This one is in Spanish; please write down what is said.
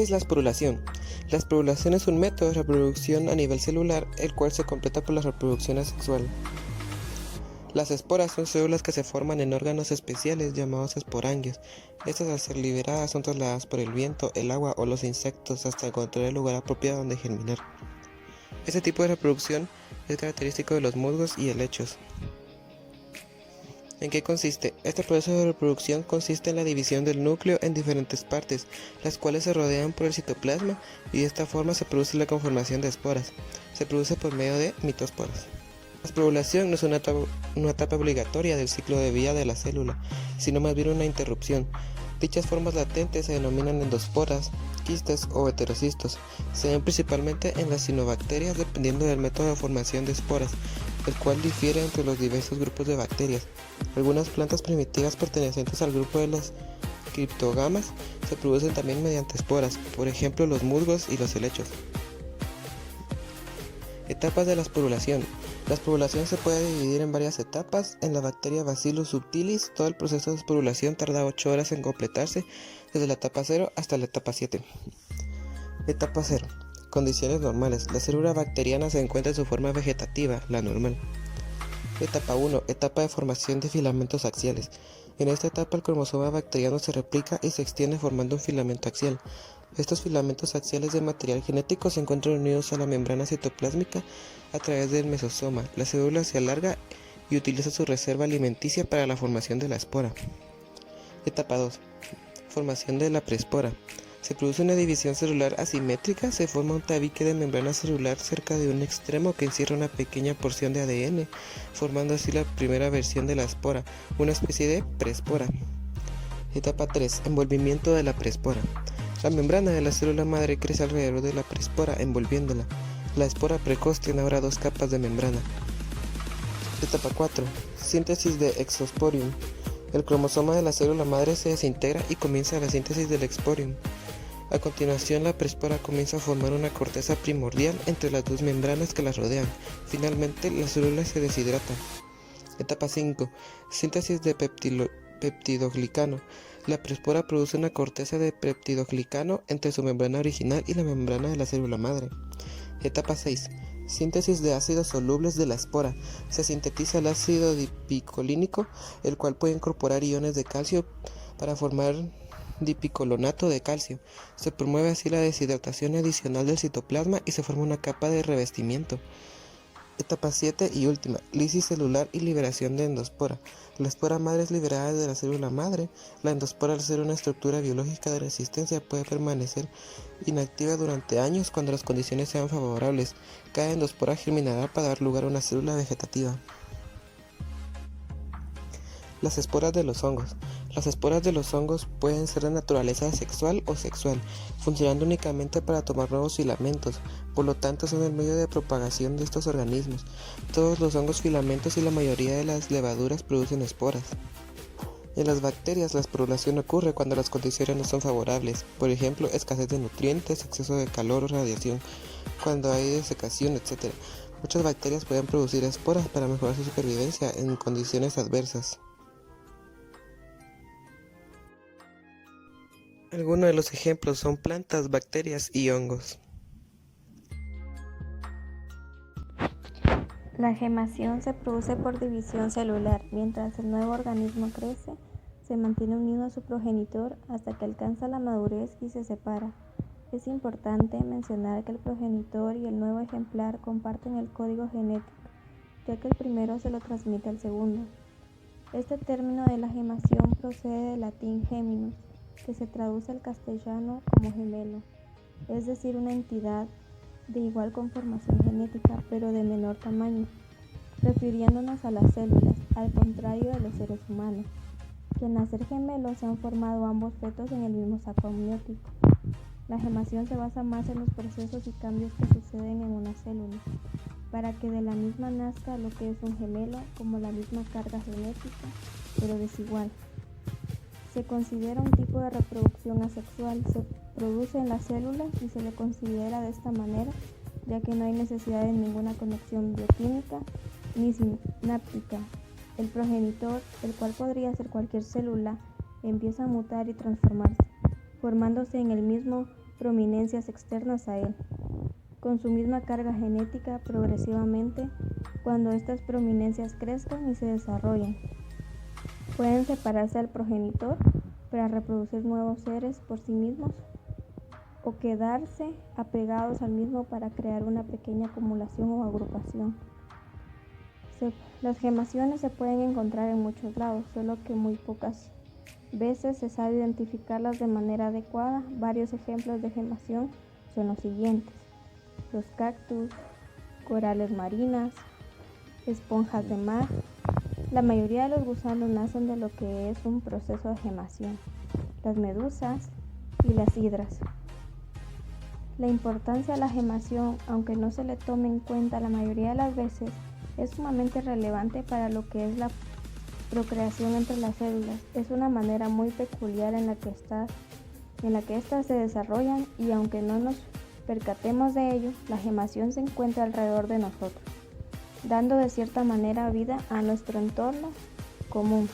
es la esporulación? La esporulación es un método de reproducción a nivel celular, el cual se completa por la reproducción asexual. Las esporas son células que se forman en órganos especiales llamados esporangios. Estas, al ser liberadas, son trasladadas por el viento, el agua o los insectos hasta encontrar el lugar apropiado donde germinar. Este tipo de reproducción es característico de los musgos y helechos. ¿En qué consiste? Este proceso de reproducción consiste en la división del núcleo en diferentes partes, las cuales se rodean por el citoplasma, y de esta forma se produce la conformación de esporas. Se produce por medio de mitosporas. La esporulación no es una etapa obligatoria del ciclo de vida de la célula, sino más bien una interrupción. Dichas formas latentes se denominan endosporas, quistes o heterocistos. Se ven principalmente en las cianobacterias dependiendo del método de formación de esporas, el cual difiere entre los diversos grupos de bacterias. Algunas plantas primitivas pertenecientes al grupo de las criptógamas se producen también mediante esporas, por ejemplo los musgos y los helechos. Etapas de la esporulación. La esporulación se puede dividir en varias etapas. En la bacteria Bacillus subtilis, todo el proceso de esporulación tarda 8 horas en completarse, desde la etapa 0 hasta la etapa 7. Etapa 0. Condiciones normales. La célula bacteriana se encuentra en su forma vegetativa, la normal. Etapa 1. Etapa de formación de filamentos axiales. En esta etapa el cromosoma bacteriano se replica y se extiende formando un filamento axial. Estos filamentos axiales de material genético se encuentran unidos a la membrana citoplásmica a través del mesosoma. La célula se alarga y utiliza su reserva alimenticia para la formación de la espora. Etapa 2. Formación de la preespora. Se produce una división celular asimétrica, se forma un tabique de membrana celular cerca de un extremo que encierra una pequeña porción de ADN, formando así la primera versión de la espora, una especie de preespora. Etapa 3. Envolvimiento de la preespora. La membrana de la célula madre crece alrededor de la preespora, envolviéndola. La espora precoz tiene ahora 2 capas de membrana. Etapa 4. Síntesis de exosporium. El cromosoma de la célula madre se desintegra y comienza la síntesis del exporium. A continuación, la preespora comienza a formar una corteza primordial entre las 2 membranas que las rodean. Finalmente, la célula se deshidrata. Etapa 5. Síntesis de peptidoglicano. La preespora produce una corteza de peptidoglicano entre su membrana original y la membrana de la célula madre. Etapa 6. Síntesis de ácidos solubles de la espora. Se sintetiza el ácido dipicolínico, el cual puede incorporar iones de calcio para formar dipicolonato de calcio. Se promueve así la deshidratación adicional del citoplasma y se forma una capa de revestimiento. Etapa 7 y última, lisis celular y liberación de endospora. La espora madre es liberada de la célula madre. La endospora, al ser una estructura biológica de resistencia, puede permanecer inactiva durante años cuando las condiciones sean favorables. Cada endospora germinará para dar lugar a una célula vegetativa. Las esporas de los hongos. Las esporas de los hongos pueden ser de naturaleza sexual o sexual, funcionando únicamente para tomar nuevos filamentos, por lo tanto son el medio de propagación de estos organismos. Todos los hongos filamentos y la mayoría de las levaduras producen esporas. En las bacterias, la esporulación ocurre cuando las condiciones no son favorables, por ejemplo, escasez de nutrientes, exceso de calor o radiación, cuando hay desecación, etc. Muchas bacterias pueden producir esporas para mejorar su supervivencia en condiciones adversas. Algunos de los ejemplos son plantas, bacterias y hongos. La gemación se produce por división celular. Mientras el nuevo organismo crece, se mantiene unido a su progenitor hasta que alcanza la madurez y se separa. Es importante mencionar que el progenitor y el nuevo ejemplar comparten el código genético, ya que el primero se lo transmite al segundo. Este término de la gemación procede del latín geminus, que se traduce al castellano como gemelo, es decir, una entidad de igual conformación genética, pero de menor tamaño, refiriéndonos a las células, al contrario de los seres humanos, que al nacer gemelos se han formado ambos fetos en el mismo saco amniótico. La gemación se basa más en los procesos y cambios que suceden en una célula, para que de la misma nazca lo que es un gemelo, como la misma carga genética, pero desigual. Se considera un tipo de reproducción asexual, se produce en las células y se le considera de esta manera, ya que no hay necesidad de ninguna conexión bioquímica ni sináptica. El progenitor, el cual podría ser cualquier célula, empieza a mutar y transformarse, formándose en el mismo prominencias externas a él, con su misma carga genética progresivamente. Cuando estas prominencias crezcan y se desarrollen, pueden separarse del progenitor para reproducir nuevos seres por sí mismos o quedarse apegados al mismo para crear una pequeña acumulación o agrupación. Las gemaciones se pueden encontrar en muchos lados, solo que muy pocas veces se sabe identificarlas de manera adecuada. Varios ejemplos de gemación son los siguientes: los cactus, corales marinas, esponjas de mar. La mayoría de los gusanos nacen de lo que es un proceso de gemación, las medusas y las hidras. La importancia de la gemación, aunque no se le tome en cuenta la mayoría de las veces, es sumamente relevante para lo que es la procreación entre las células. Es una manera muy peculiar en la que éstas se desarrollan, y aunque no nos percatemos de ello, la gemación se encuentra alrededor de nosotros, dando de cierta manera vida a nuestro entorno común.